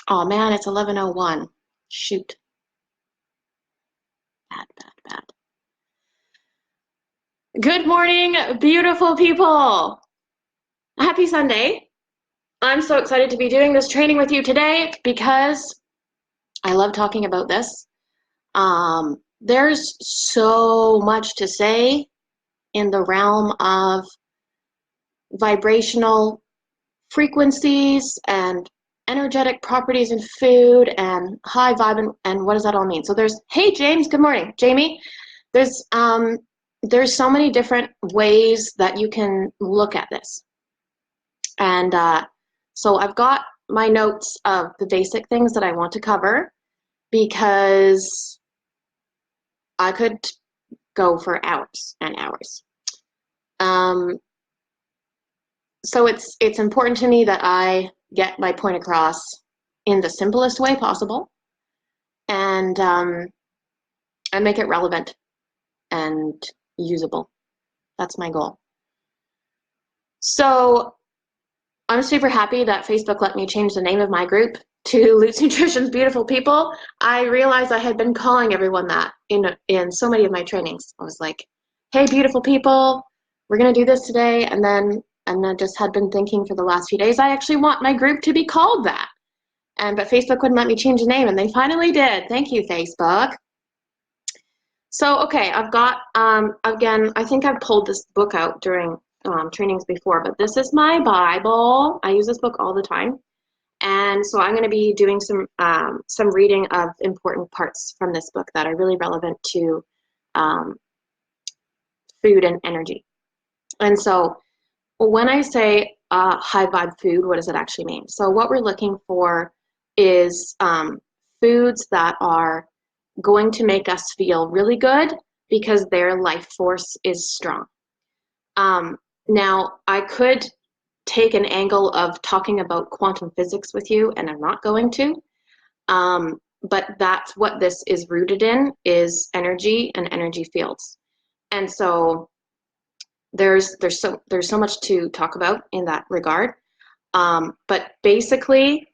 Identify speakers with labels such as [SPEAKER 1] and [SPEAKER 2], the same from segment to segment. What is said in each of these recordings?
[SPEAKER 1] Oh man, it's 11:01. Shoot. Bad, bad, bad. Good morning, beautiful people. Happy Sunday. I'm so excited to be doing this training with you today because I love talking about this. There's so much to say in the realm of vibrational frequencies and energetic properties in food and high vibe and what does that all mean? So hey James, good morning. Jamie, there's so many different ways that you can look at this. And so I've got my notes of the basic things that I want to cover because I could go for hours and hours. So it's important to me that I get my point across in the simplest way possible and make it relevant and usable. That's my goal. So I'm super happy that Facebook let me change the name of my group to Lutz Nutrition's Beautiful People. I realized I had been calling everyone that in so many of my trainings. I was like, hey, beautiful people, we're going to do this today. And I just had been thinking for the last few days, I actually want my group to be called that. But Facebook wouldn't let me change the name, and they finally did. Thank you, Facebook. So, okay, I've got, again, I think I've pulled this book out during trainings before, but this is my Bible. I use this book all the time. And so I'm going to be doing some reading of important parts from this book that are really relevant to food and energy. And so when I say high vibe food, what does it actually mean? So what we're looking for is foods that are going to make us feel really good because their life force is strong. Now, I could take an angle of talking about quantum physics with you, and I'm not going to. But that's what this is rooted in, is energy and energy fields. And so there's so much to talk about in that regard. But basically,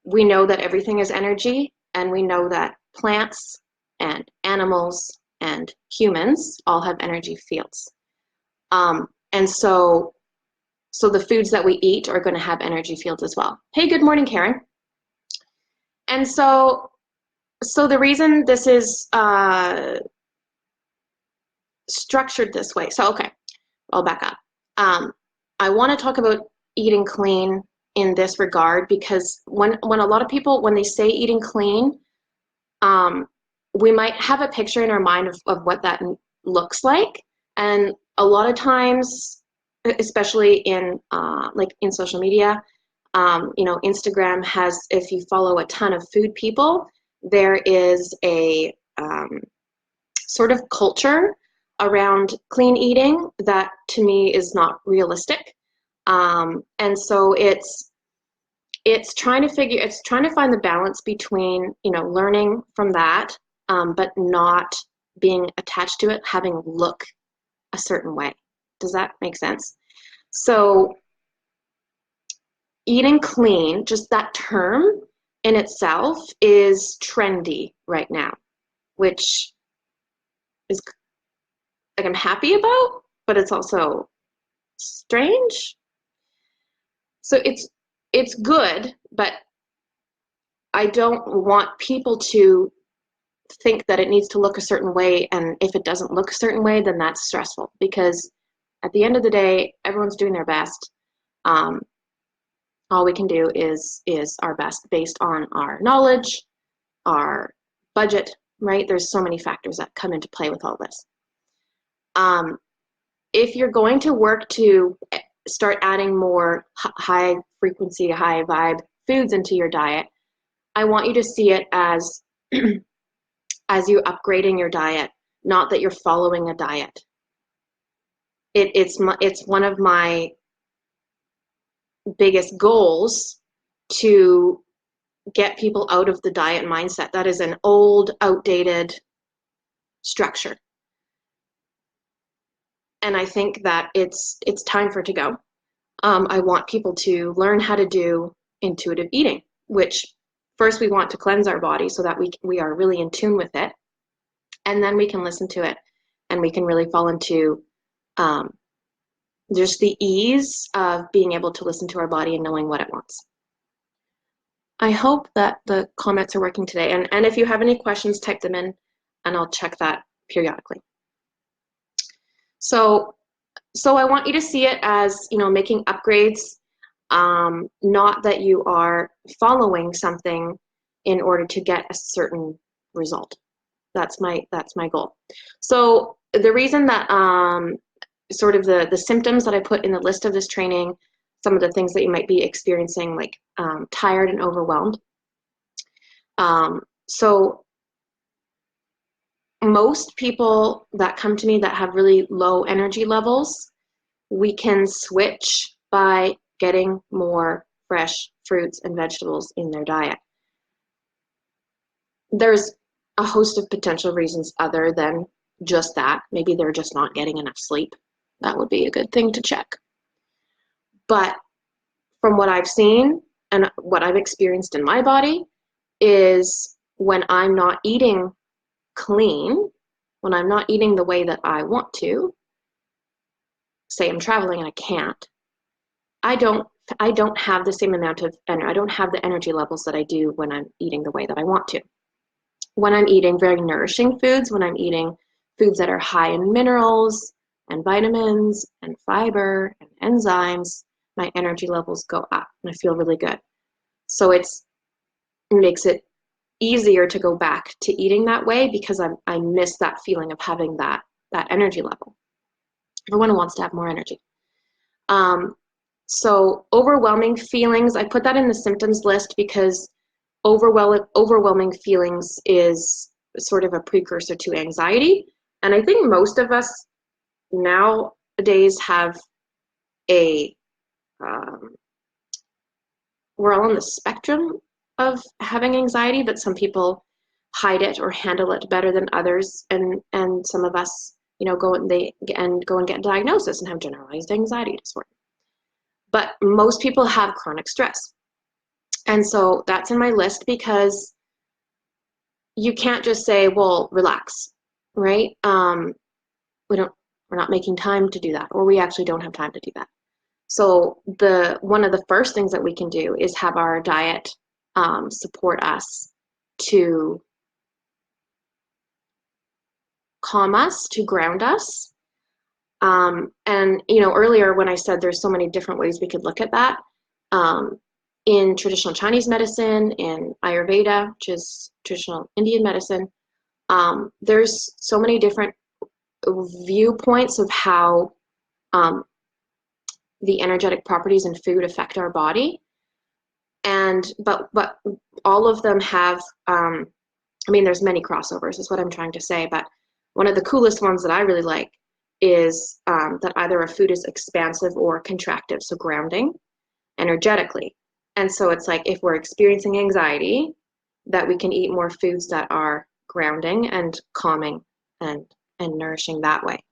[SPEAKER 1] we know that everything is energy, and we know that plants and animals and humans all have energy fields. And so the foods that we eat are going to have energy fields as well. Hey, good morning, Karen. And so the reason this is structured this way, so okay, I'll back up. I want to talk about eating clean in this regard because when a lot of people, when they say eating clean, we might have a picture in our mind of what that looks like. And a lot of times, especially in in social media, Instagram has, if you follow a ton of food people, there is a sort of culture around clean eating that to me is not realistic. And so it's trying to find the balance between, learning from that, but not being attached to it, having look a certain way. Does that make sense? So eating clean, just that term in itself is trendy right now, which is like I'm happy about, but it's also strange. So it's good, but I don't want people to think that it needs to look a certain way, and if it doesn't look a certain way, then that's stressful, because at the end of the day, everyone's doing their best. All we can do is our best based on our knowledge, our budget, right? There's so many factors that come into play with all this. If you're going to work to start adding more high frequency, high vibe foods into your diet, I want you to see it as as you upgrading your diet, not that you're following a diet. It's one of my biggest goals to get people out of the diet mindset. That is an old, outdated structure. And I think that it's time for it to go. I want people to learn how to do intuitive eating, which first we want to cleanse our body so that we are really in tune with it, and then we can listen to it, and we can really fall into just the ease of being able to listen to our body and knowing what it wants. I hope that the comments are working today, and if you have any questions, type them in, and I'll check that periodically. So I want you to see it as, making upgrades, not that you are following something in order to get a certain result. That's my goal. So the reason that sort of the symptoms that I put in the list of this training, some of the things that you might be experiencing, like tired and overwhelmed. So most people that come to me that have really low energy levels, we can switch by getting more fresh fruits and vegetables in their diet. There's a host of potential reasons other than just that. Maybe they're just not getting enough sleep. That would be a good thing to check. But from what I've seen and what I've experienced in my body is when I'm not eating clean, when I'm not eating the way that I want to, say I'm traveling and I can't, I don't have the same amount of energy. I don't have the energy levels that I do when I'm eating the way that I want to. When I'm eating very nourishing foods, when I'm eating foods that are high in minerals and vitamins and fiber and enzymes, my energy levels go up and I feel really good. So it makes it easier to go back to eating that way because I miss that feeling of having that energy level. Everyone wants to have more energy. So overwhelming feelings, I put that in the symptoms list because overwhelming feelings is sort of a precursor to anxiety. And I think most of us nowadays have we're all on the spectrum of having anxiety, but some people hide it or handle it better than others. And some of us, go and get a diagnosis and have generalized anxiety disorder. But most people have chronic stress. And so that's in my list because you can't just say, well, relax, right? We're not making time to do that, or we actually don't have time to do that. So one of the first things that we can do is have our diet support us to calm us, to ground us. And earlier when I said there's so many different ways we could look at that, in traditional Chinese medicine, in Ayurveda, which is traditional Indian medicine, there's so many different viewpoints of how the energetic properties in food affect our body. But all of them have, there's many crossovers is what I'm trying to say, but one of the coolest ones that I really like is that either a food is expansive or contractive, so grounding energetically. And so it's like if we're experiencing anxiety, that we can eat more foods that are grounding and calming and nourishing that way.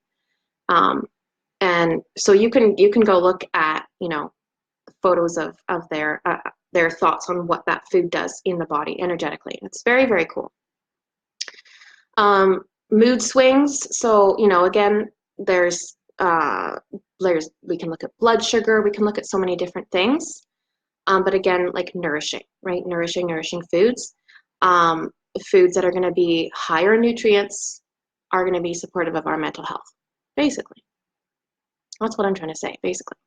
[SPEAKER 1] And so you can go look at photos of their thoughts on what that food does in the body energetically. It's very, very cool. Mood swings. So again, there's we can look at blood sugar. We can look at so many different things. But again, like nourishing, right? Nourishing foods. Foods that are going to be higher in nutrients are going to be supportive of our mental health, basically. That's what I'm trying to say, basically.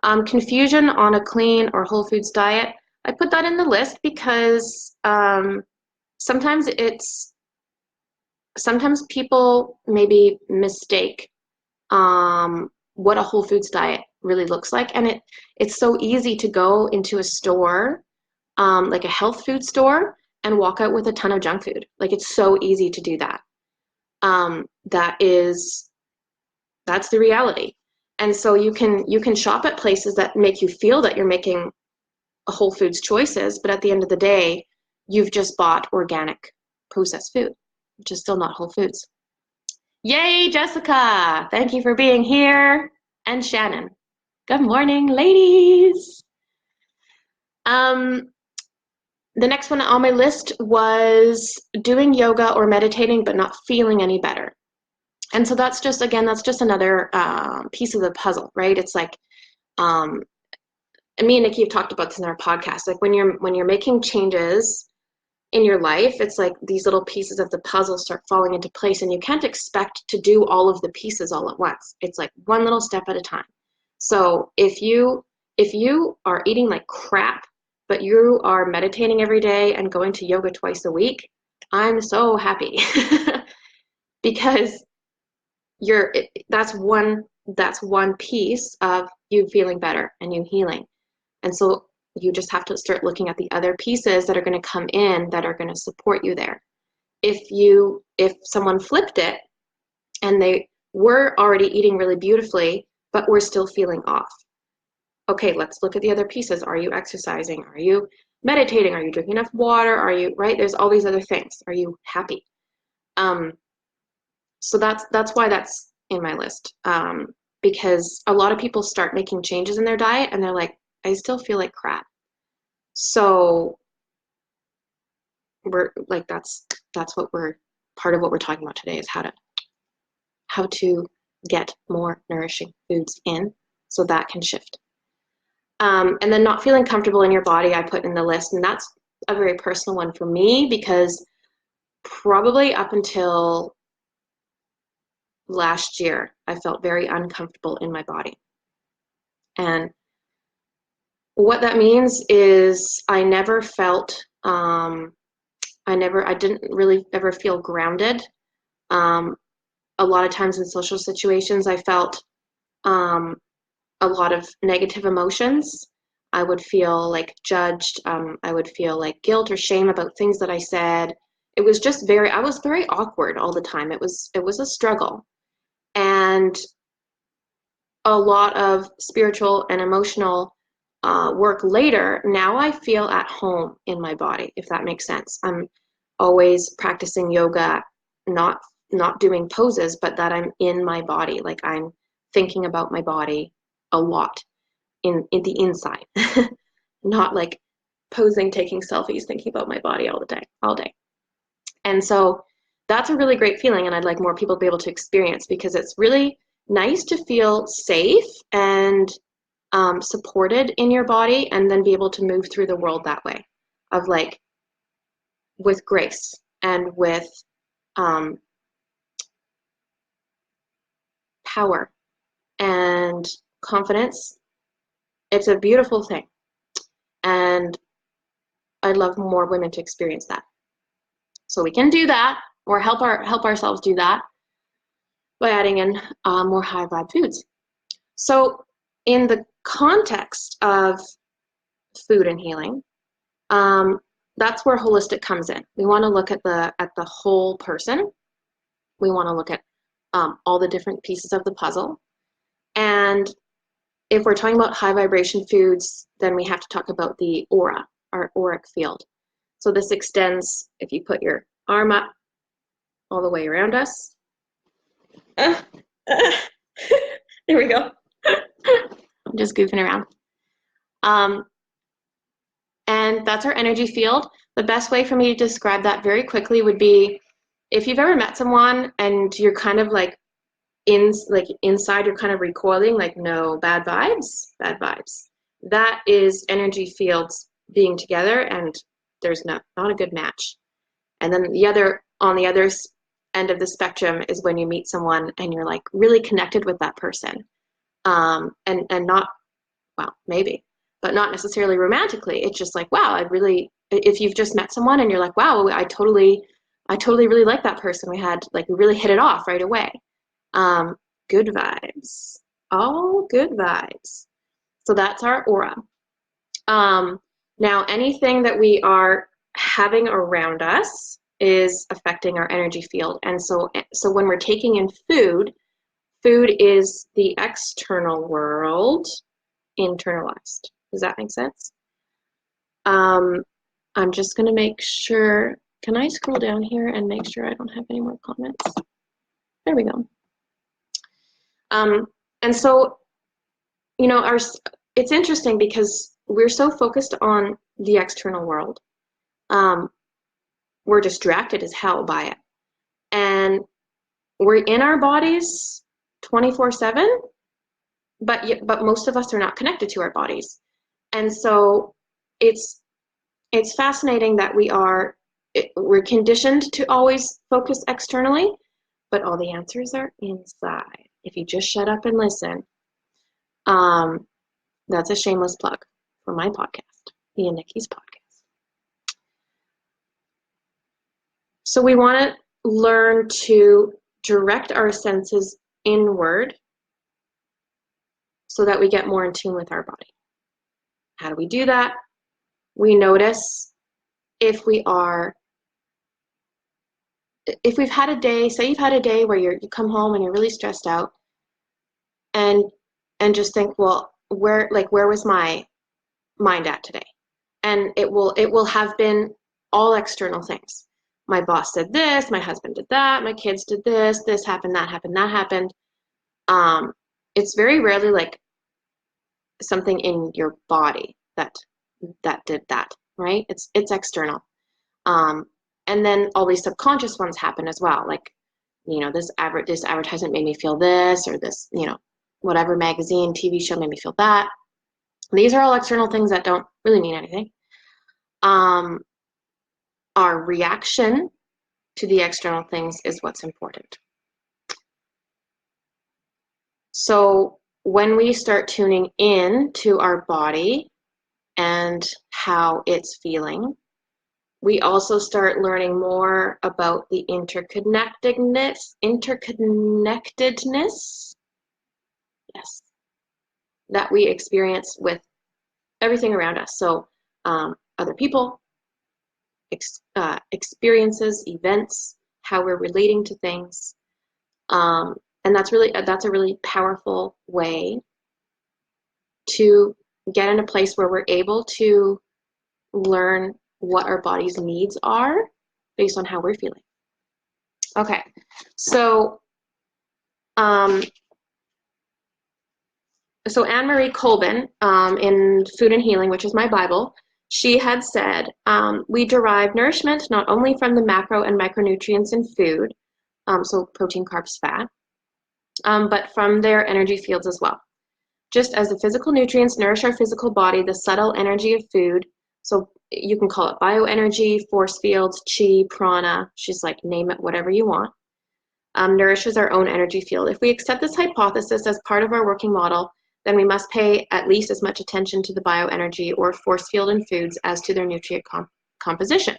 [SPEAKER 1] Confusion on a clean or whole foods diet. I put that in the list because sometimes people maybe mistake what a whole foods diet really looks like, and it's so easy to go into a store, like a health food store, and walk out with a ton of junk food. Like it's so easy to do that. That's the reality. And so you can shop at places that make you feel that you're making a whole foods choices, but at the end of the day, you've just bought organic processed food, which is still not whole foods. Yay, Jessica! Thank you for being here. And Shannon. Good morning, ladies. The next one on my list was doing yoga or meditating, but not feeling any better. And so that's just, again, that's just another piece of the puzzle, right? It's like, and me and Nikki have talked about this in our podcast. Like when you're making changes in your life, it's like these little pieces of the puzzle start falling into place, and you can't expect to do all of the pieces all at once. It's like one little step at a time. So if you are eating like crap, but you are meditating every day and going to yoga twice a week, I'm so happy because that's one piece of you feeling better and you healing. And so you just have to start looking at the other pieces that are going to come in that are going to support you there. If someone flipped it and they were already eating really beautifully, but we're still feeling off. Okay, let's look at the other pieces. Are you exercising? Are you meditating? Are you drinking enough water? Are you, right? There's all these other things. Are you happy? So that's why that's in my list. Because a lot of people start making changes in their diet and they're like, I still feel like crap. So we're like, that's what part of what we're talking about today is how to get more nourishing foods in so that can shift. And then not feeling comfortable in your body, I put in the list, and that's a very personal one for me because probably up until last year, I felt very uncomfortable in my body. And what that means is I never felt, I didn't really ever feel grounded. A lot of times in social situations, I felt a lot of negative emotions. I would feel like judged. I would feel like guilt or shame about things that I said. It was just I was very awkward all the time. It was a struggle. And a lot of spiritual and emotional work later, now I feel at home in my body, if that makes sense. I'm always practicing yoga, not doing poses, but that I'm in my body, like I'm thinking about my body a lot in the inside, not like posing, taking selfies, thinking about my body all day. And so that's a really great feeling, and I'd like more people to be able to experience, because it's really nice to feel safe and supported in your body, and then be able to move through the world that way, of like with grace and with power and confidence. It's a beautiful thing, and I'd love more women to experience that. So we can do that, or help ourselves do that by adding in more high vibe foods. So in the context of food and healing, that's where holistic comes in. We want to look at the whole person. We want to look at all the different pieces of the puzzle. And if we're talking about high vibration foods, then we have to talk about the aura, our auric field. So this extends, if you put your arm up all the way around us. There we go. I'm just goofing around. And that's our energy field. The best way for me to describe that very quickly would be, if you've ever met someone and you're kind of like inside, you're kind of recoiling, like, no, bad vibes. That is energy fields being together, and there's not a good match. And then on the other end of the spectrum is when you meet someone and you're like really connected with that person, and not, well, maybe, but not necessarily romantically. It's just like, wow, if you've just met someone and you're like, wow, I totally really like that person. We really hit it off right away. Good vibes, all good vibes. So that's our aura. Now anything that we are having around us is affecting our energy field. And so when we're taking in food is the external world internalized. Does that make sense? I'm just going to make sure, can I scroll down here and make sure I don't have any more comments? There we go. And so, it's interesting because we're so focused on the external world, um, we're distracted as hell by it. And we're in our bodies 24/7, but most of us are not connected to our bodies. And so it's fascinating that we're conditioned to always focus externally, but all the answers are inside. If you just shut up and listen, that's a shameless plug for my podcast, me and Nikki's podcast. So we want to learn to direct our senses inward so that we get more in tune with our body. How do we do that? We notice if we've had a day, say you've had a day where you come home and you're really stressed out, and just think, well, where was my mind at today? And it will have been all external things. My boss did this, my husband did that, my kids did this happened, that happened, that happened. It's very rarely like something in your body that did that, right? It's external. And then all these subconscious ones happen as well. Like, this advertisement made me feel this, or this, whatever magazine, TV show made me feel that. These are all external things that don't really mean anything. Our reaction to the external things is what's important. So when we start tuning in to our body and how it's feeling, we also start learning more about the interconnectedness, yes, that we experience with everything around us. So other people, experiences, events, how we're relating to things. And that's a really powerful way to get in a place where we're able to learn what our body's needs are based on how we're feeling. Okay, so Anne-Marie Colbin, in Food and Healing, which is my Bible, she had said, we derive nourishment not only from the macro and micronutrients in food, so protein, carbs, fat, but from their energy fields as well. Just as the physical nutrients nourish our physical body, the subtle energy of food, so you can call it bioenergy, force fields, chi, prana, she's like, name it, whatever you want, nourishes our own energy field. If we accept this hypothesis as part of our working model, then we must pay at least as much attention to the bioenergy or force field in foods as to their nutrient composition.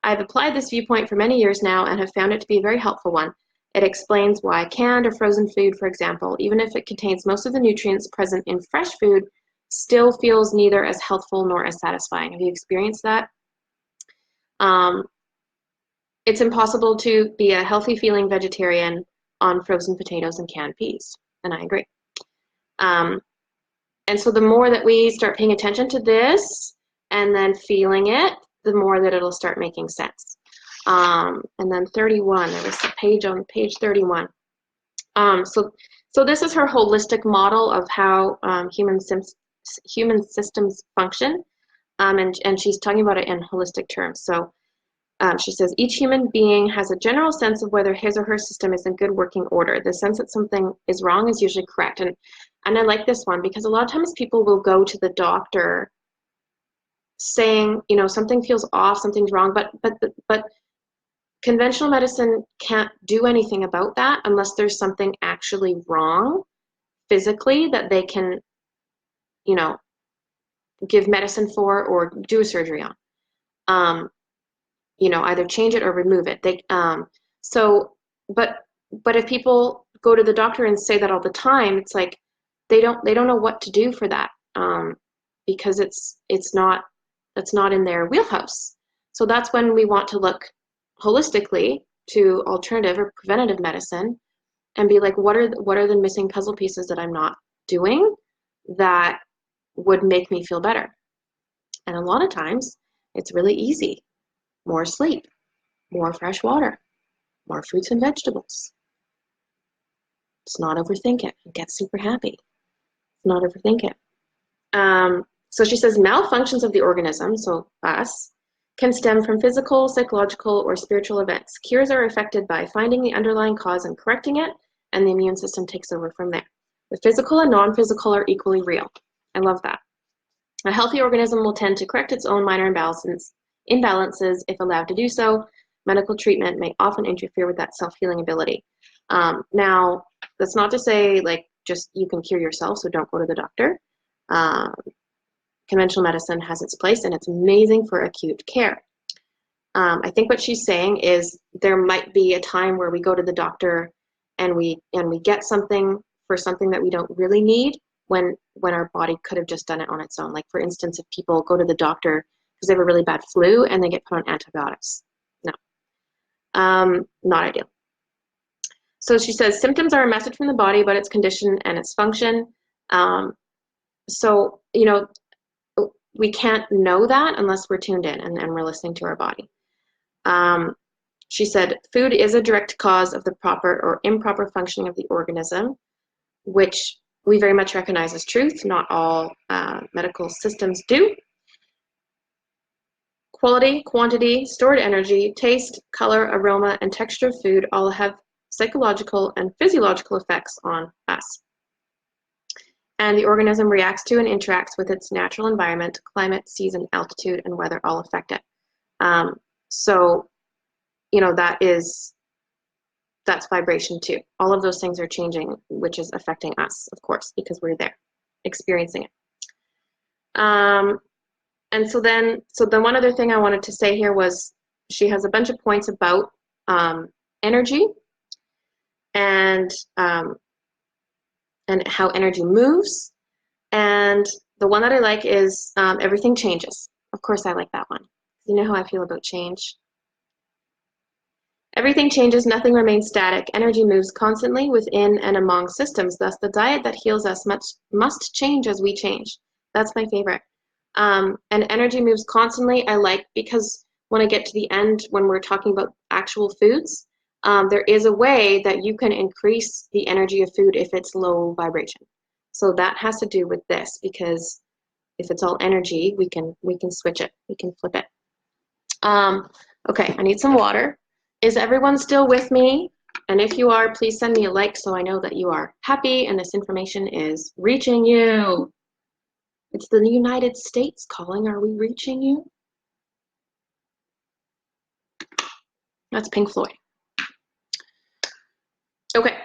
[SPEAKER 1] I've applied this viewpoint for many years now and have found it to be a very helpful one. It explains why canned or frozen food, for example, even if it contains most of the nutrients present in fresh food, still feels neither as healthful nor as satisfying. Have you experienced that? It's impossible to be a healthy feeling vegetarian on frozen potatoes and canned peas, and I agree. And so the more that we start paying attention to this and then feeling it, the more that it'll start making sense. And then 31, there was a page on page 31. So this is her holistic model of how human systems function, and she's talking about it in holistic terms. So she says, each human being has a general sense of whether his or her system is in good working order. The sense that something is wrong is usually correct. And I like this one because a lot of times people will go to the doctor saying, something feels off, something's wrong, but conventional medicine can't do anything about that unless there's something actually wrong physically that they can, give medicine for or do a surgery on. Either change it or remove it. But if people go to the doctor and say that all the time, it's like they don't know what to do for that, because it's not in their wheelhouse. So that's when we want to look holistically to alternative or preventative medicine and be like, what are the missing puzzle pieces that I'm not doing that would make me feel better? And a lot of times it's really easy. More sleep, more fresh water, more fruits and vegetables. Let's not overthink it and get super happy. Not overthink it. So she says malfunctions of the organism, so us, can stem from physical, psychological, or spiritual events. Cures are effected by finding the underlying cause and correcting it, and the immune system takes over from there. The physical and non-physical are equally real. I love that. A healthy organism will tend to correct its own minor imbalances if allowed to do so. Medical treatment may often interfere with that self-healing ability. Now, that's not to say like just you can cure yourself, so don't go to the doctor. Conventional medicine has its place, and it's amazing for acute care. I think what she's saying is there might be a time where we go to the doctor and we get something for something that we don't really need when our body could have just done it on its own. Like, for instance, if people go to the doctor because they have a really bad flu and they get put on antibiotics. No, not ideal. So she says symptoms are a message from the body about its condition and its function. So, you know, we can't know that unless we're tuned in and we're listening to our body. She said food is a direct cause of the proper or improper functioning of the organism, which we very much recognize as truth. Not all medical systems do. Quality, quantity, stored energy, taste, color, aroma, and texture of food all have psychological and physiological effects on us. And the organism reacts to and interacts with its natural environment, climate, season, altitude, and weather all affect it. So, you know, that's vibration too. All of those things are changing, which is affecting us, of course, because we're there, experiencing it. And so then one other thing I wanted to say here was she has a bunch of points about energy and how energy moves. And the one that I like is everything changes. Of course, I like that one. You know how I feel about change. Everything changes, nothing remains static. Energy moves constantly within and among systems. Thus, the diet that heals us must change as we change. That's my favorite. And energy moves constantly, I like, because when I get to the end, when we're talking about actual foods, there is a way that you can increase the energy of food if it's low vibration. So that has to do with this, because if it's all energy, we can switch it, we can flip it. Okay, I need some water. Is everyone still with me? And if you are, please send me a like so I know that you are happy and this information is reaching you. It's the United States calling. Are we reaching you? That's Pink Floyd. Okay.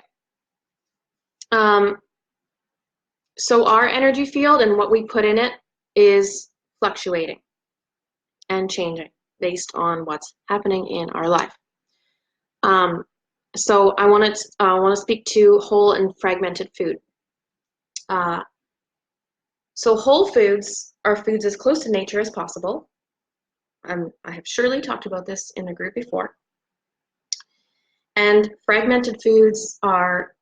[SPEAKER 1] So our energy field and what we put in it is fluctuating and changing based on what's happening in our life. So I want to speak to whole and fragmented food. So whole foods are foods as close to nature as possible. I have surely talked about this in the group before. And fragmented foods are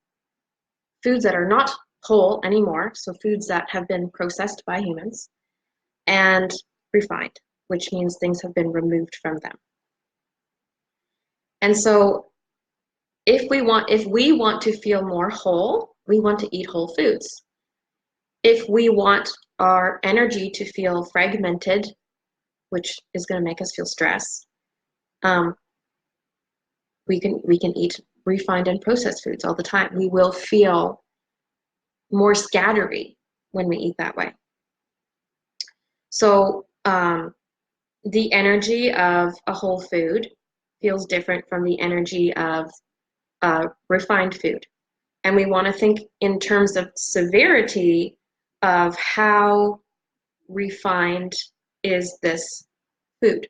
[SPEAKER 1] foods that are not whole anymore, so foods that have been processed by humans, and refined, which means things have been removed from them. And so if we want to feel more whole, we want to eat whole foods. If we want our energy to feel fragmented, which is going to make us feel stress, we can eat refined and processed foods all the time. We will feel more scattery when we eat that way. So the energy of a whole food feels different from the energy of refined food. And we want to think in terms of severity of how refined is this food?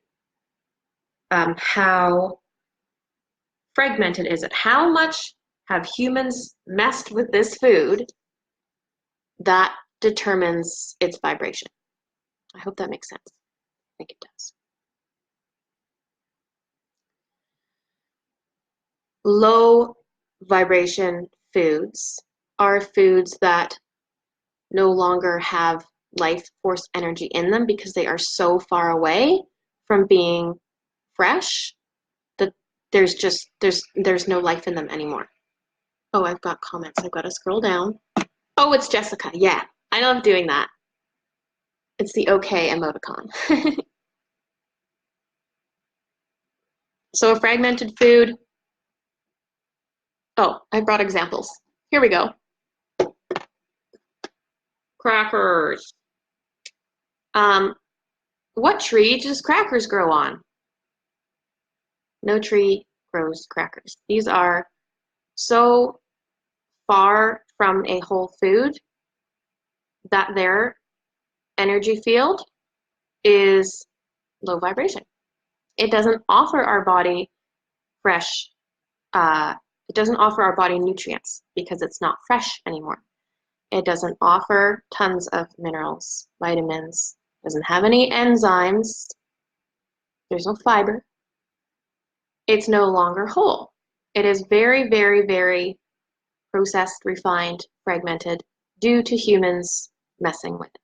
[SPEAKER 1] How fragmented is it? How much have humans messed with this food? That determines its vibration. I hope that makes sense. I think it does. Low vibration foods are foods that no longer have life force energy in them because they are so far away from being fresh that there's no life in them anymore. Oh, I've got comments. I've got to scroll down. Oh, it's Jessica. Yeah, I love doing that. It's the okay emoticon. So a fragmented food, oh, I brought examples. Here we go. Crackers. What tree does crackers grow on? No tree grows crackers. These are so far from a whole food that their energy field is low vibration. It doesn't offer our body fresh, it doesn't offer our body nutrients because it's not fresh anymore. It doesn't offer tons of minerals, vitamins, doesn't have any enzymes, there's no fiber. It's no longer whole. It is very, very, very processed, refined, fragmented due to humans messing with it,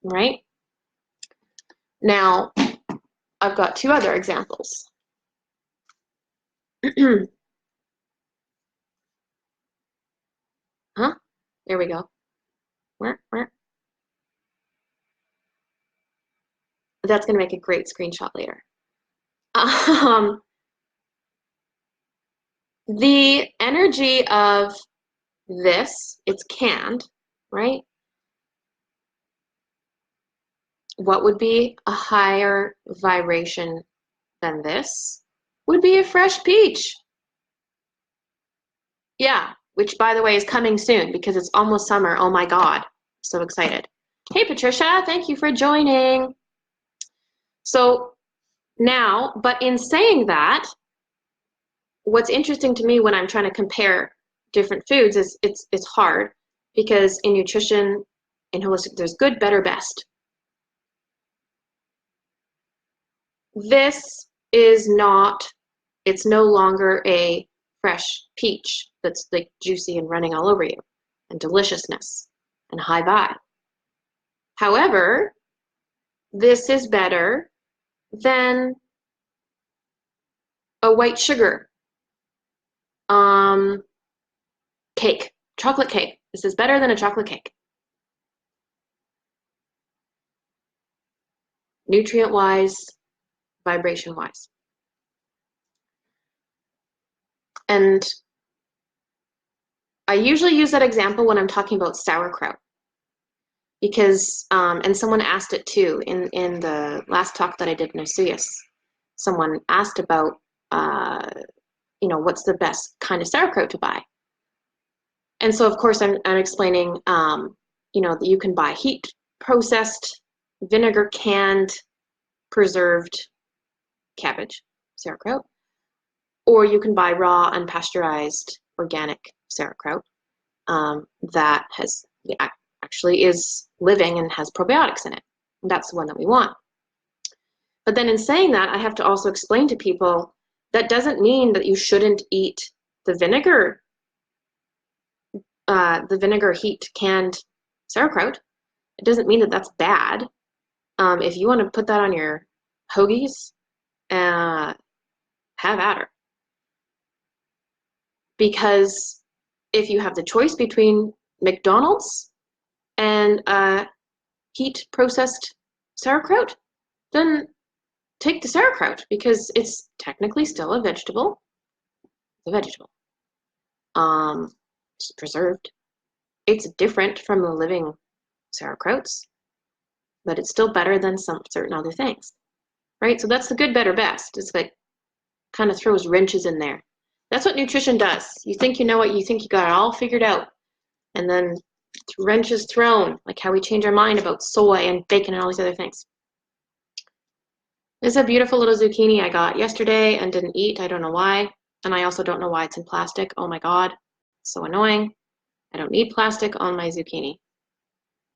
[SPEAKER 1] right? Now, I've got two other examples. Huh? There we go. That's going to make a great screenshot later. The energy of this, it's canned, right? What would be a higher vibration than this? Would be a fresh peach. Yeah, which by the way is coming soon because it's almost summer. Oh my God, so excited. Hey Patricia, thank you for joining. So now, but in saying that, what's interesting to me when I'm trying to compare different foods is it's hard because in nutrition, in holistic, there's good, better, best. This is not, it's no longer a fresh peach that's like juicy and running all over you and deliciousness and high vibe. However, this is better than a white sugar cake, chocolate cake. This is better than a chocolate cake. Nutrient-wise, vibration-wise. And I usually use that example when I'm talking about sauerkraut because, and someone asked it too in the last talk that I did in Osuyas. Someone asked about, what's the best kind of sauerkraut to buy? And so, of course, I'm explaining, that you can buy heat processed, vinegar canned, preserved cabbage sauerkraut, or you can buy raw, unpasteurized, organic sauerkraut that has actually is living and has probiotics in it. That's the one that we want. But then in saying that, I have to also explain to people that doesn't mean that you shouldn't eat the vinegar heat canned sauerkraut. It doesn't mean that that's bad. If you want to put that on your hoagies, have at her. Because if you have the choice between McDonald's and heat processed sauerkraut, then take the sauerkraut because it's technically still a vegetable. It's a vegetable. It's preserved. It's different from the living sauerkrauts, but it's still better than some certain other things, right? So that's the good, better, best. It's like kind of throws wrenches in there. That's what nutrition does. You think you know what, you think you got it all figured out, and then wrenches thrown, like how we change our mind about soy and bacon and all these other things. This is a beautiful little zucchini I got yesterday and didn't eat. I don't know why. And I also don't know why it's in plastic. Oh my God, it's so annoying. I don't need plastic on my zucchini.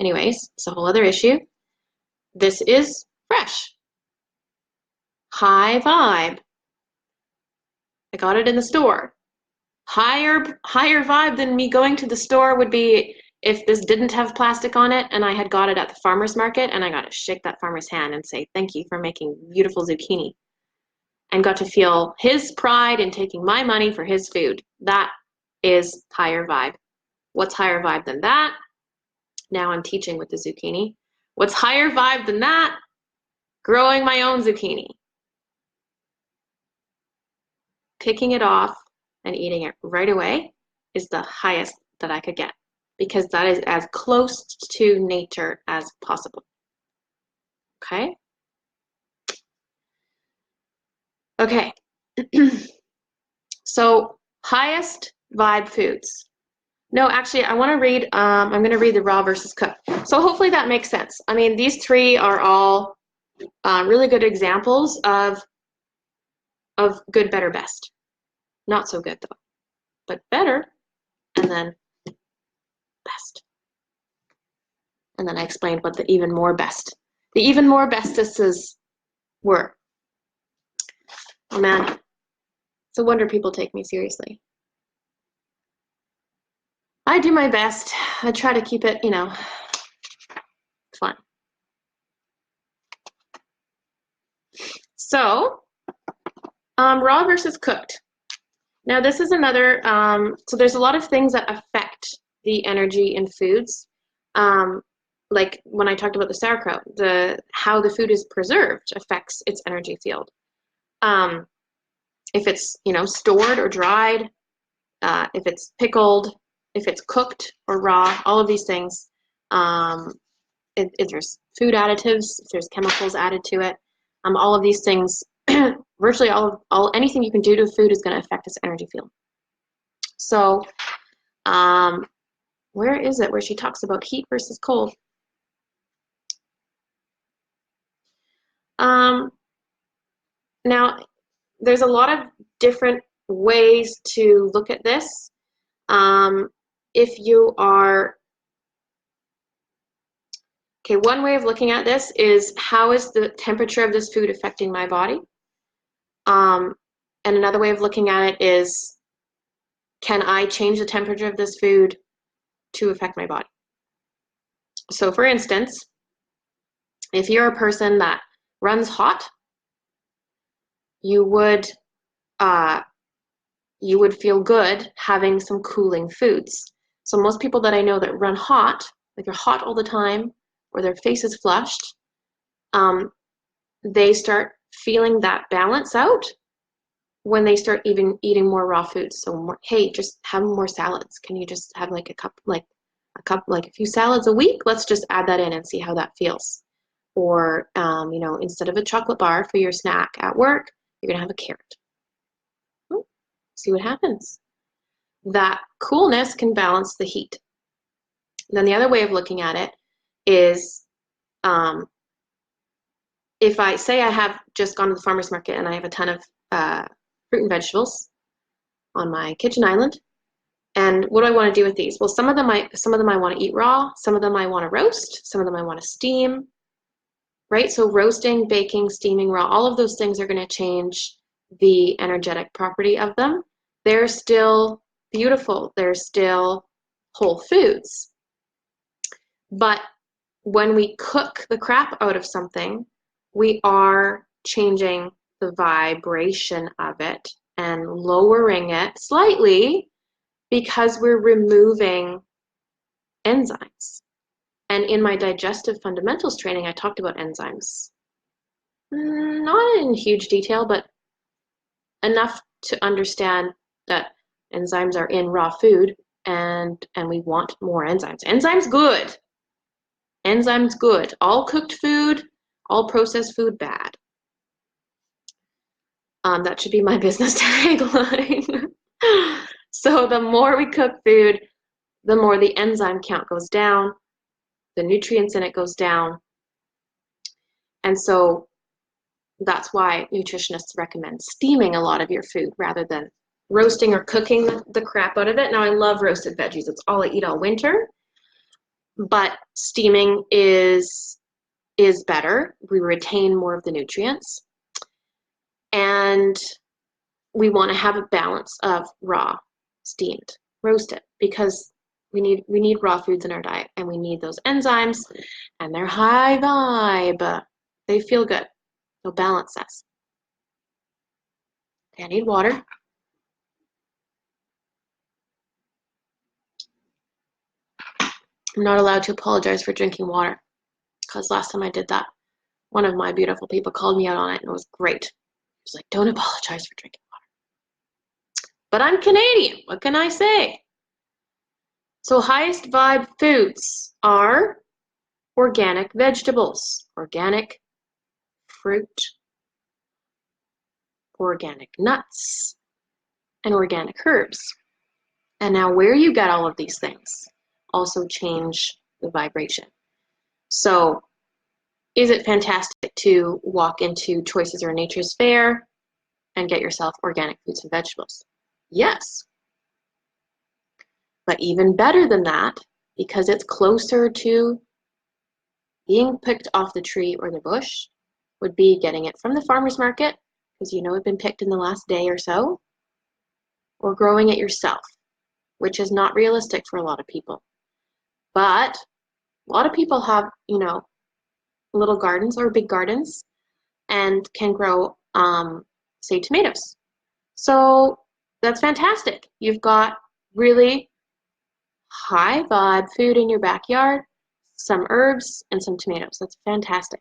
[SPEAKER 1] Anyways, it's a whole other issue. This is fresh. High vibe. I got it in the store. Higher vibe than me going to the store would be if this didn't have plastic on it and I had got it at the farmer's market and I got to shake that farmer's hand and say, thank you for making beautiful zucchini, and got to feel his pride in taking my money for his food. That is higher vibe. What's higher vibe than that? Now I'm teaching with the zucchini. What's higher vibe than that? Growing my own zucchini. picking it off and eating it right away is the highest that I could get, because that is as close to nature as possible. Okay? Okay. So, highest vibe foods. No, actually, I want to read, I'm going to read the raw versus cooked. So hopefully that makes sense. I mean, these three are all really good examples of good, better, best. Not so good, though, but better, and then best. And then I explained what the even more bestesses were. Oh, man. It's a wonder people take me seriously. I do my best. I try to keep it, fun. So, raw versus cooked. Now, this is another, so there's a lot of things that affect the energy in foods. Like when I talked about the sauerkraut, how the food is preserved affects its energy field. If it's, stored or dried, if it's pickled, if it's cooked or raw, all of these things, if there's food additives, if there's chemicals added to it, all of these things, virtually anything you can do to food is going to affect its energy field. So, where is it where she talks about heat versus cold? Now, there's a lot of different ways to look at this. If you are, okay, one way of looking at this is, how is the temperature of this food affecting my body? And another way of looking at it is, can I change the temperature of this food to affect my body? So for instance, if you're a person that runs hot, you would feel good having some cooling foods. So most people that I know that run hot, like they're hot all the time, or their face is flushed, they start feeling that balance out when they start even eating more raw foods. So hey, just have more salads. Can you just have like a few salads a week? Let's just add that in and see how that feels. Or instead of a chocolate bar for your snack at work, you're gonna have a carrot. See what happens. That coolness can balance the heat. Then the other way of looking at it is, if I say I have just gone to the farmer's market and I have a ton of fruit and vegetables on my kitchen island, and what do I want to do with these? Well, some of them I want to eat raw, some of them I want to roast, some of them I want to steam, right? So roasting, baking, steaming, raw, all of those things are going to change the energetic property of them. They're still beautiful. They're still whole foods. But when we cook the crap out of something, we are changing the vibration of it and lowering it slightly, because we're removing enzymes. And in my digestive fundamentals training, I talked about enzymes. Not in huge detail, but enough to understand that enzymes are in raw food, and we want more enzymes. Enzymes good. Enzymes good. All cooked food, all processed food bad. That should be my business tagline. So the more we cook food, the more the enzyme count goes down, the nutrients in it goes down. And so that's why nutritionists recommend steaming a lot of your food rather than roasting or cooking the crap out of it. Now, I love roasted veggies. It's all I eat all winter. But steaming is better. We retain more of the nutrients. And we want to have a balance of raw, steamed, roasted, because we need raw foods in our diet, and we need those enzymes, and they're high vibe. They feel good. So balance us. Okay, I need water. I'm not allowed to apologize for drinking water, because last time I did that, one of my beautiful people called me out on it, and it was great. He was like, don't apologize for drinking water. But I'm Canadian. What can I say? So highest vibe foods are organic vegetables, organic fruit, organic nuts, and organic herbs. And now where you get all of these things also change the vibration. So is it fantastic to walk into Choices or Nature's Fair and get yourself organic fruits and vegetables? Yes. But even better than that, because it's closer to being picked off the tree or the bush, would be getting it from the farmer's market, because you know it's been picked in the last day or so, or growing it yourself, which is not realistic for a lot of people. But a lot of people have, you know, little gardens or big gardens and can grow, say, tomatoes. So that's fantastic. You've got really high vibe food in your backyard, some herbs, and some tomatoes. That's fantastic.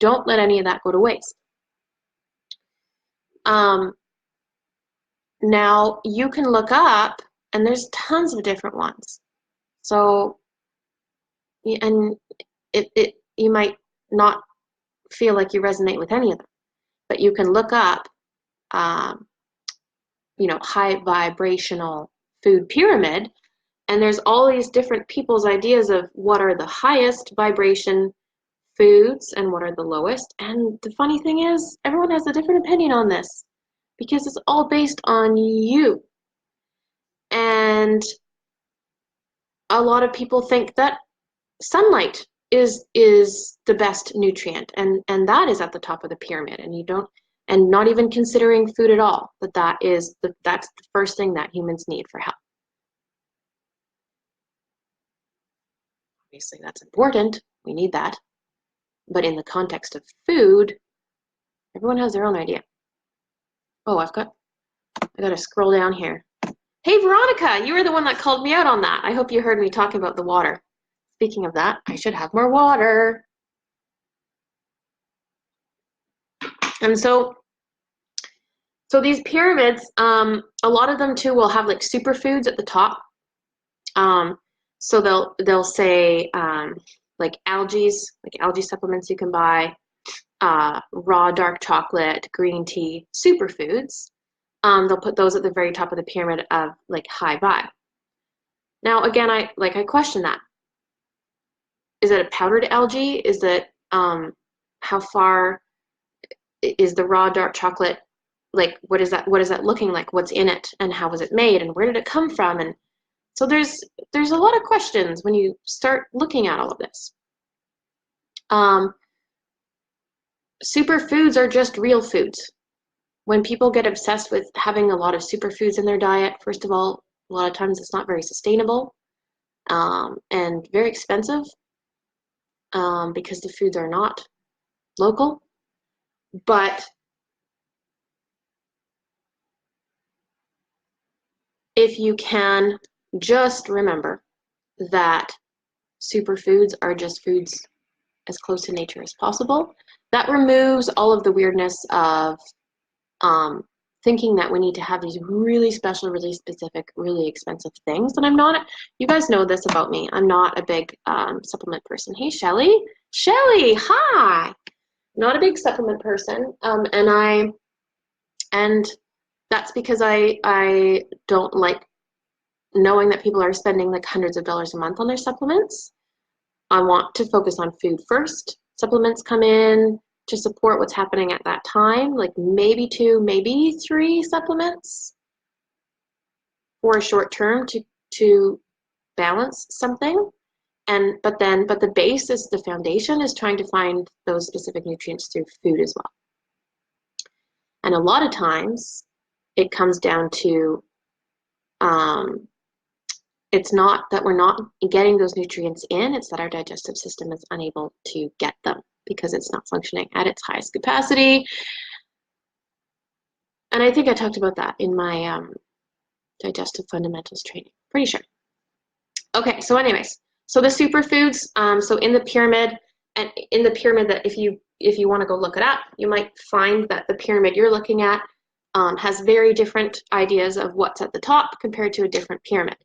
[SPEAKER 1] Don't let any of that go to waste. Now you can look up, and there's tons of different ones. So, and you might not feel like you resonate with any of them, but you can look up, you know, high vibrational food pyramid, and there's all these different people's ideas of what are the highest vibration foods and what are the lowest. And the funny thing is, everyone has a different opinion on this because it's all based on you. And a lot of people think that sunlight is the best nutrient, and that is at the top of the pyramid, and you don't, and not even considering food at all, but that's the first thing that humans need for health. Obviously that's important, we need that, but in the context of food, everyone has their own idea. Oh, I gotta scroll down here. Hey Veronica, you were the one that called me out on that. I hope you heard me talking about the water. Speaking of that, I should have more water. And so these pyramids, a lot of them too will have like superfoods at the top. So they'll say like algae supplements you can buy, raw dark chocolate, green tea, superfoods. They'll put those at the very top of the pyramid of like high vibe. Now again, I question that. Is it a powdered algae? Is it how far is the raw dark chocolate, like what is that looking like? What's in it and how was it made and where did it come from? And so there's a lot of questions when you start looking at all of this. Superfoods are just real foods. When people get obsessed with having a lot of superfoods in their diet, first of all, a lot of times it's not very sustainable and very expensive because the foods are not local. But if you can just remember that superfoods are just foods as close to nature as possible, that removes all of the weirdness of thinking that we need to have these really special, really specific, really expensive things. And I'm not, you guys know this about me, I'm not a big supplement person. Hey, Shelly. Shelly, hi. Not a big supplement person. And that's because I don't like knowing that people are spending like hundreds of dollars a month on their supplements. I want to focus on food first. Supplements come in to support what's happening at that time, like maybe 2, maybe 3 supplements for a short term to balance something. But the base is, the foundation is trying to find those specific nutrients through food as well. And a lot of times it comes down to it's not that we're not getting those nutrients in, it's that our digestive system is unable to get them because it's not functioning at its highest capacity. And I think I talked about that in my digestive fundamentals training, pretty sure. Okay, so anyways, so the superfoods, so in the pyramid, and in the pyramid that if you want to go look it up, you might find that the pyramid you're looking at has very different ideas of what's at the top compared to a different pyramid.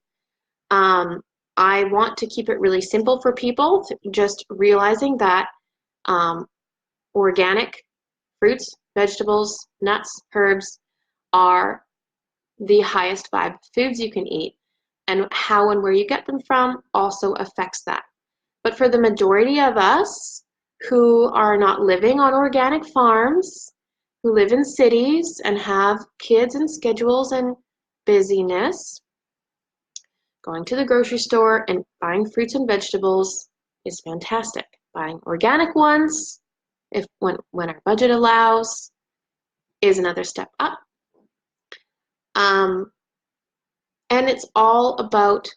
[SPEAKER 1] I want to keep it really simple for people, just realizing that organic fruits, vegetables, nuts, herbs are the highest vibe foods you can eat, and how and where you get them from also affects that. But for the majority of us who are not living on organic farms, who live in cities and have kids and schedules and busyness, going to the grocery store and buying fruits and vegetables is fantastic. Buying organic ones, when our budget allows, is another step up. And it's all about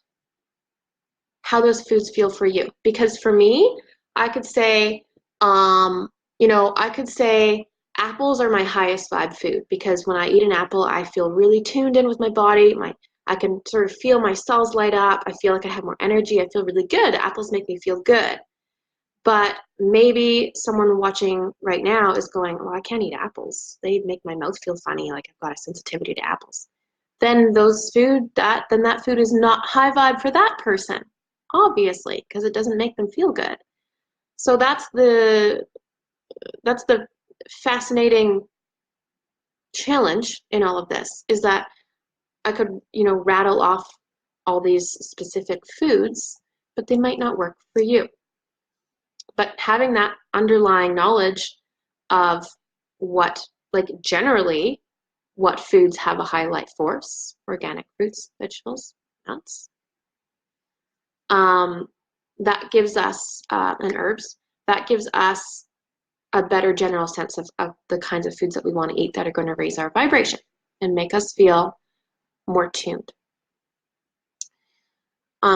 [SPEAKER 1] how those foods feel for you. Because for me, I could say, I could say apples are my highest vibe food, because when I eat an apple, I feel really tuned in with my body. I can sort of feel my cells light up. I feel like I have more energy. I feel really good. Apples make me feel good. But maybe someone watching right now is going, "Oh, I can't eat apples. They make my mouth feel funny, like I've got a sensitivity to apples." Then that food is not high vibe for that person, obviously, because it doesn't make them feel good. So that's the fascinating challenge in all of this, is that I could, rattle off all these specific foods, but they might not work for you. But having that underlying knowledge of generally what foods have a high life force, organic fruits, vegetables, nuts, that gives us, and herbs, that gives us a better general sense of the kinds of foods that we want to eat that are going to raise our vibration and make us feel more tuned.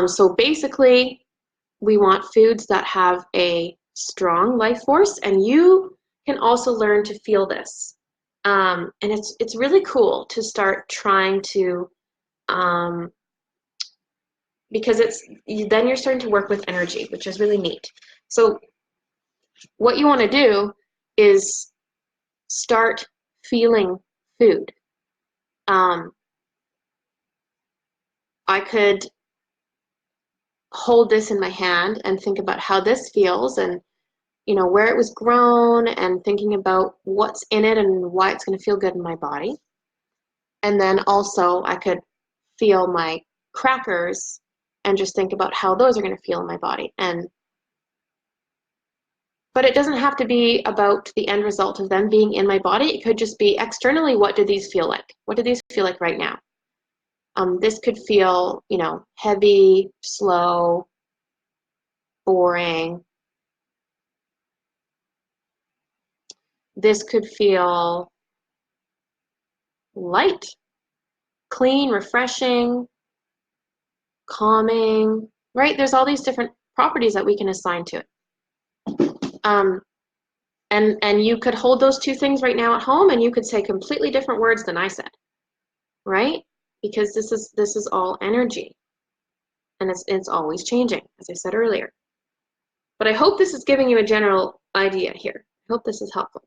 [SPEAKER 1] So basically, we want foods that have a strong life force, and you can also learn to feel this. And it's really cool to start trying to, because then you're starting to work with energy, which is really neat. So what you want to do is start feeling food. I could hold this in my hand and think about how this feels, and where it was grown, and thinking about what's in it and why it's going to feel good in my body. And then also I could feel my crackers and just think about how those are going to feel in my body. But it doesn't have to be about the end result of them being in my body. It could just be externally, what do these feel like? What do these feel like right now? This could feel, heavy, slow, boring. This could feel light, clean, refreshing, calming, right? There's all these different properties that we can assign to it. And you could hold those two things right now at home, and you could say completely different words than I said, right? Because this is all energy, and it's always changing, as I said earlier. But I hope this is giving you a general idea here. I hope this is helpful.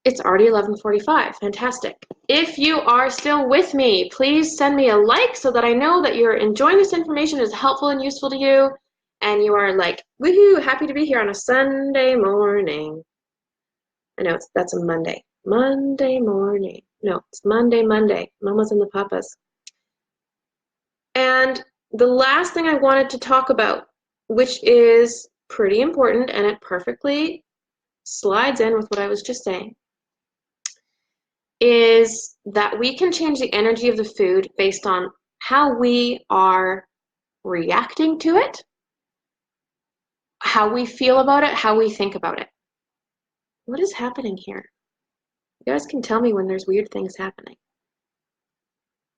[SPEAKER 1] It's already 11:45. Fantastic. If you are still with me, please send me a like so that I know that you're enjoying this information, is helpful and useful to you, and you are like, woohoo, happy to be here on a Sunday morning. I know that's a Monday. Monday morning. No, it's Monday. Mamas and the papas. And the last thing I wanted to talk about, which is pretty important, and it perfectly slides in with what I was just saying, is that we can change the energy of the food based on how we are reacting to it, how we feel about it, how we think about it. What is happening here? You guys can tell me when there's weird things happening.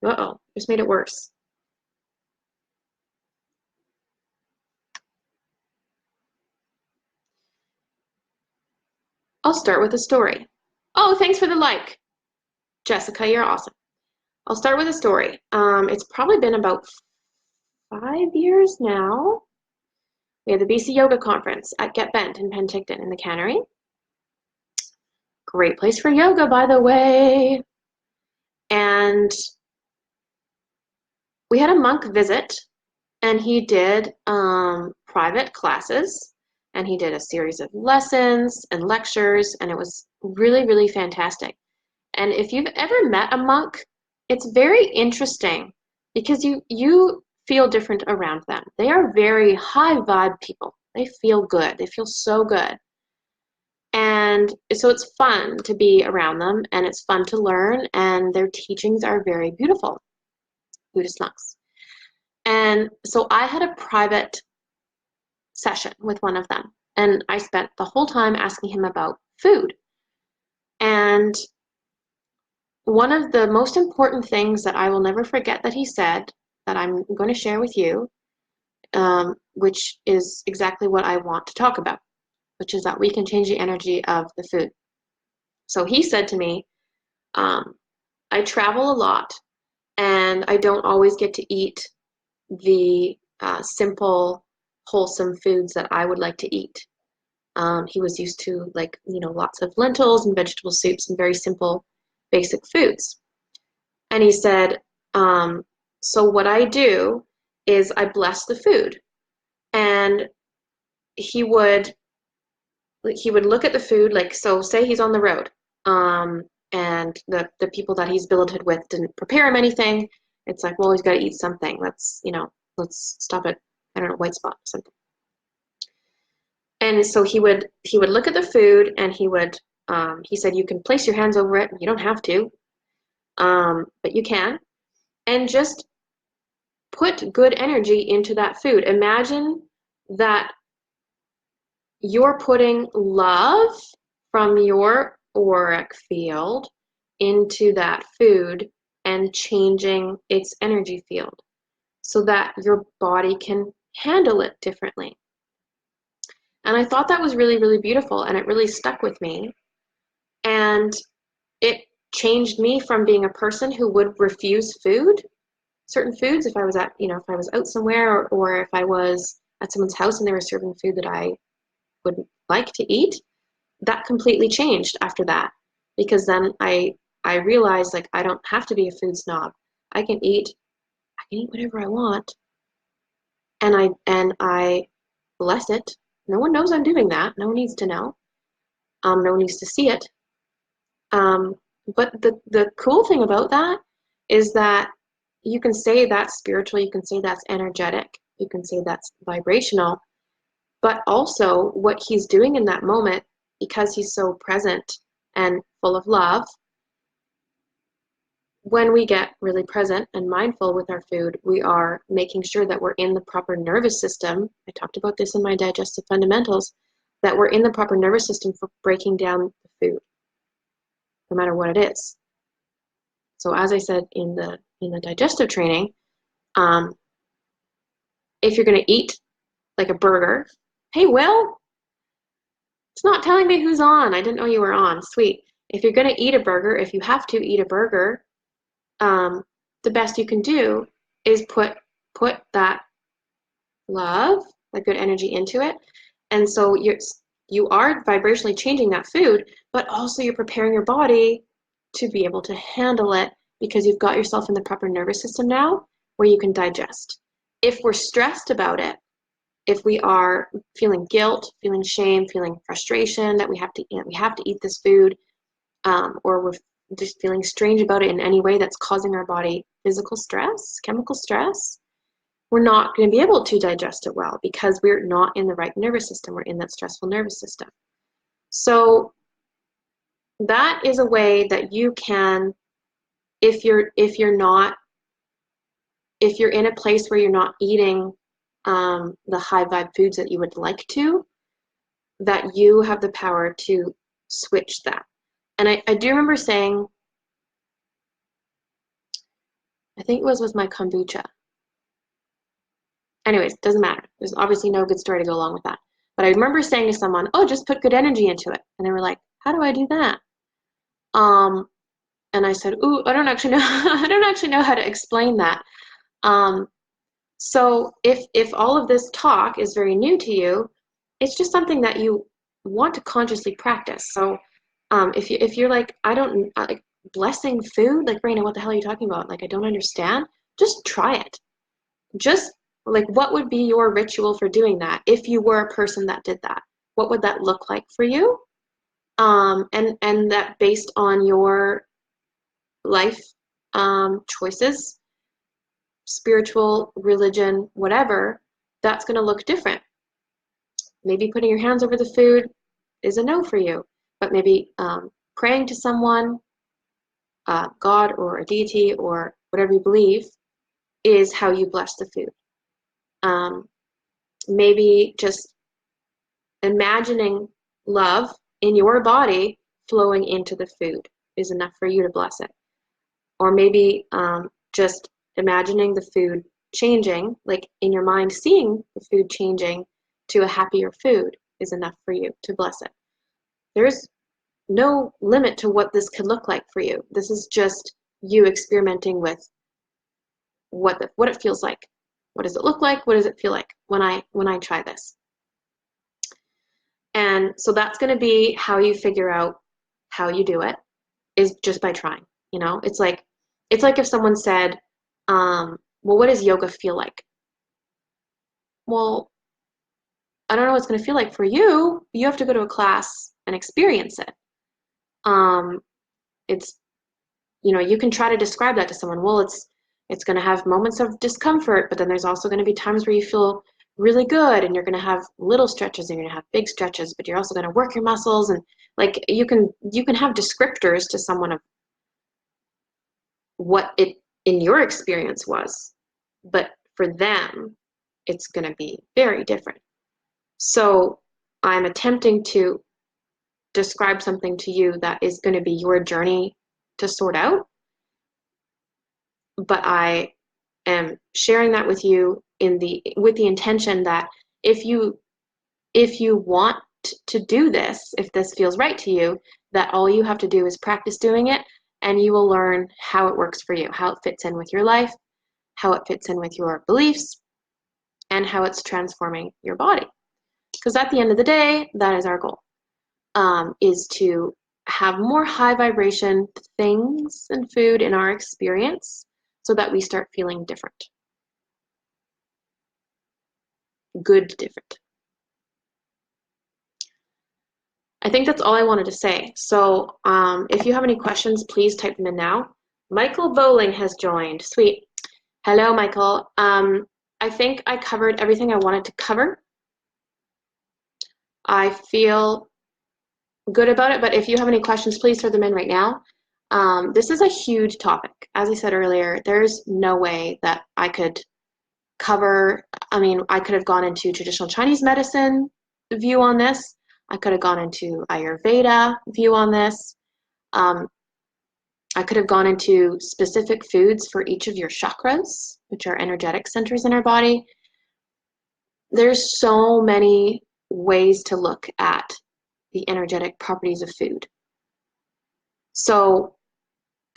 [SPEAKER 1] Uh-oh, just made it worse. I'll start with a story. Oh, thanks for the like. Jessica, you're awesome. I'll start with a story. It's probably been about 5 years now. We had the BC Yoga Conference at Get Bent in Penticton in the Cannery. Great place for yoga, by the way. And we had a monk visit, and he did private classes, and he did a series of lessons and lectures, and it was really, really fantastic. And if you've ever met a monk, it's very interesting because you feel different around them. They are very high vibe people. They feel good. They feel so good. And so it's fun to be around them, and it's fun to learn, and their teachings are very beautiful, Buddhist monks. And so I had a private session with one of them, and I spent the whole time asking him about food. And one of the most important things that I will never forget that he said, that I'm going to share with you, which is exactly what I want to talk about, which is that we can change the energy of the food. So he said to me, I travel a lot, and I don't always get to eat the simple, wholesome foods that I would like to eat. He was used to, like, lots of lentils and vegetable soups and very simple, basic foods. And he said, so what I do is I bless the food. And he would look at the food, like, so say he's on the road, and the people that he's billeted with didn't prepare him anything. It's like, well, he's got to eat something. Let's stop at, I don't know, White Spot or something. And so he would look at the food, and he said, you can place your hands over it. You don't have to, but you can, and just put good energy into that food. Imagine that you're putting love from your auric field into that food and changing its energy field so that your body can handle it differently. And I thought that was really, really beautiful, and it really stuck with me. And it changed me from being a person who would refuse certain foods, if I was if I was out somewhere, or if I was at someone's house and they were serving food that I would like to eat. That completely changed after that, because then I realized, like, I don't have to be a food snob. I can eat whatever I want, and I bless it. No one knows I'm doing that. No one needs to know. No one needs to see it. But the cool thing about that is that you can say that's spiritual, you can say that's energetic, you can say that's vibrational, but also what he's doing in that moment, because he's so present and full of love, when we get really present and mindful with our food, we are making sure that we're in the proper nervous system. I talked about this in my digestive fundamentals, that we're in the proper nervous system for breaking down the food, no matter what it is. So as I said in the digestive training, if you're going to eat like a burger, hey, Will, it's not telling me who's on. I didn't know you were on. Sweet. If you're going to eat a burger, if you have to eat a burger, the best you can do is put that love, that good energy into it. And so you are vibrationally changing that food, but also you're preparing your body to be able to handle it, because you've got yourself in the proper nervous system now where you can digest. If we're stressed about it, if we are feeling guilt, feeling shame, feeling frustration that we have to eat this food, or we're just feeling strange about it in any way that's causing our body physical stress, chemical stress, we're not going to be able to digest it well, because we're not in the right nervous system. We're in that stressful nervous system. So that is a way that you can, if you're in a place where you're not eating the high vibe foods that you would like to, that you have the power to switch that. And I do remember saying, I think it was with my kombucha. Anyways, doesn't matter. There's obviously no good story to go along with that. But I remember saying to someone, oh, just put good energy into it. And they were like, how do I do that? And I said, ooh, I don't actually know. I don't actually know how to explain that. So if all of this talk is very new to you, it's just something that you want to consciously practice. So If you're like, I don't like blessing food, like Raina, what the hell are you talking about? Like, I don't understand. Just try it. Just like, what would be your ritual for doing that if you were a person that did that? What would that look like for you? And that based on your life choices, spiritual, religion, whatever, that's going to look different. Maybe putting your hands over the food is a no for you, but maybe praying to someone, God or a deity or whatever you believe, is how you bless the food. Maybe just imagining love in your body flowing into the food is enough for you to bless it. Or maybe just imagining the food changing, like in your mind, seeing the food changing to a happier food is enough for you to bless it. There's no limit to what this could look like for you. This is just you experimenting with what it feels like. What does it look like? What does it feel like when I try this? And so that's going to be how you figure out how you do it, is just by trying. It's like if someone said, well, what does yoga feel like? Well, I don't know what it's going to feel like for you. You have to go to a class and experience it. It's you can try to describe that to someone. Well, it's going to have moments of discomfort, but then there's also going to be times where you feel really good, and you're going to have little stretches and you're going to have big stretches, but you're also going to work your muscles, and like you can have descriptors to someone of what it in your experience was, but for them it's going to be very different. So I'm attempting to describe something to you that is going to be your journey to sort out, but I am sharing that with you with the intention that if you want to do this, if this feels right to you, that all you have to do is practice doing it, and you will learn how it works for you, how it fits in with your life, how it fits in with your beliefs, and how it's transforming your body. Because at the end of the day, that is our goal, is to have more high vibration things and food in our experience so that we start feeling different. Good different. I think that's all I wanted to say. So if you have any questions, please type them in now. Michael Bowling has joined. Sweet. Hello, Michael. I think I covered everything I wanted to cover. I feel good about it, but if you have any questions, please throw them in right now. This is a huge topic. As I said earlier, there's no way that I could cover, I could have gone into traditional Chinese medicine view on this. I could have gone into Ayurveda view on this. I could have gone into specific foods for each of your chakras, which are energetic centers in our body. There's so many ways to look at the energetic properties of food. So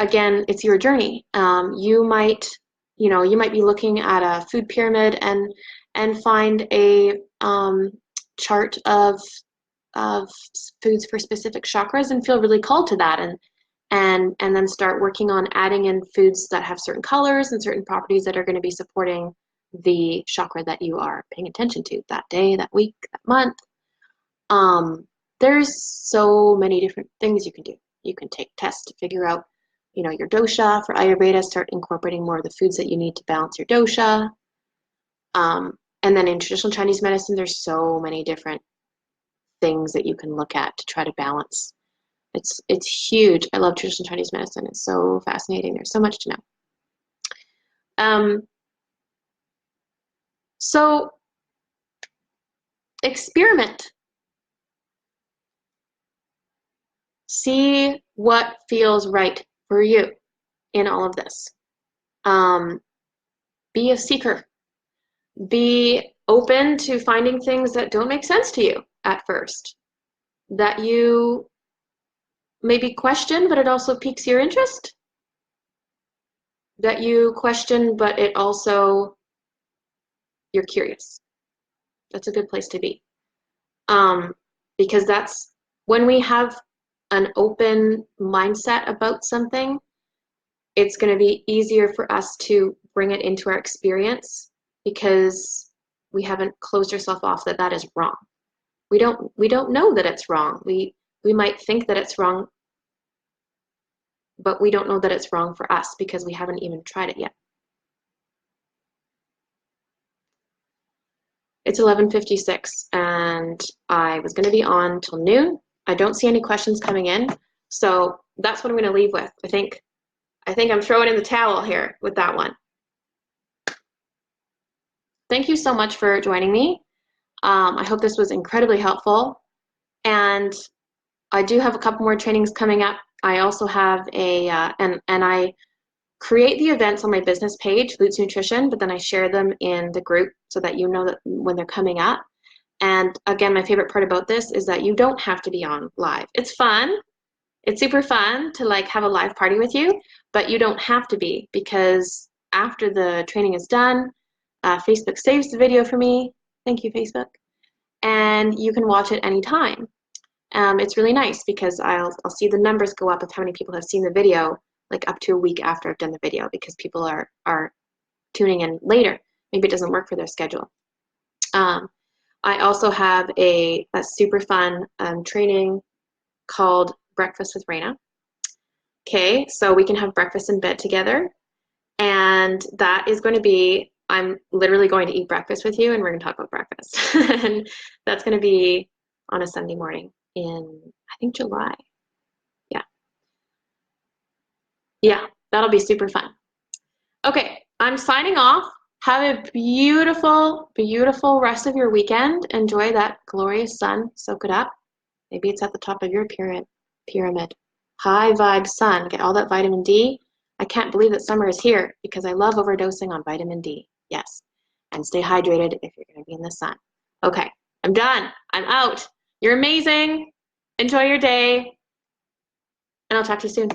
[SPEAKER 1] again, it's your journey. You might be looking at a food pyramid and find a chart of foods for specific chakras and feel really called to that, and then start working on adding in foods that have certain colors and certain properties that are going to be supporting the chakra that you are paying attention to that day, that week, that month. There's so many different things you can do. You can take tests to figure out, your dosha. For Ayurveda, start incorporating more of the foods that you need to balance your dosha. And then in traditional Chinese medicine, there's so many different things that you can look at to try to balance. It's huge. I love traditional Chinese medicine. It's so fascinating. There's so much to know. So experiment. See what feels right for you in all of this. Be a seeker. Be open to finding things that don't make sense to you at first, that you maybe question, but it also piques your interest. That you question, but it also, you're curious. That's a good place to be. Because that's when we have an open mindset about something, it's going to be easier for us to bring it into our experience because we haven't closed ourselves off that that is wrong. We don't know that it's wrong. We might think that it's wrong, but we don't know that it's wrong for us because we haven't even tried it yet. It's 11:56 and I was going to be on till noon. I don't see any questions coming in, so that's what I'm going to leave with. I think I'm throwing in the towel here with that one. Thank you so much for joining me. I hope this was incredibly helpful, and I do have a couple more trainings coming up. I also have a and I create the events on my business page, Lutz Nutrition, but then I share them in the group so that you know that when they're coming up. And again, my favorite part about this is that you don't have to be on live. It's fun. It's super fun to like have a live party with you, but you don't have to be, because after the training is done, Facebook saves the video for me. Thank you, Facebook. And you can watch it anytime. It's really nice because I'll see the numbers go up of how many people have seen the video, like up to a week after I've done the video, because people are tuning in later. Maybe it doesn't work for their schedule. I also have a super fun training called Breakfast with Raina. Okay, so we can have breakfast in bed together. And that is going to be, I'm literally going to eat breakfast with you and we're going to talk about breakfast. And that's going to be on a Sunday morning in, I think, July. Yeah. Yeah, that'll be super fun. Okay, I'm signing off. Have a beautiful, beautiful rest of your weekend. Enjoy that glorious sun. Soak it up. Maybe it's at the top of your pyramid. High vibe sun. Get all that vitamin D. I can't believe that summer is here because I love overdosing on vitamin D. Yes. And stay hydrated if you're going to be in the sun. Okay, I'm done. I'm out. You're amazing. Enjoy your day. And I'll talk to you soon.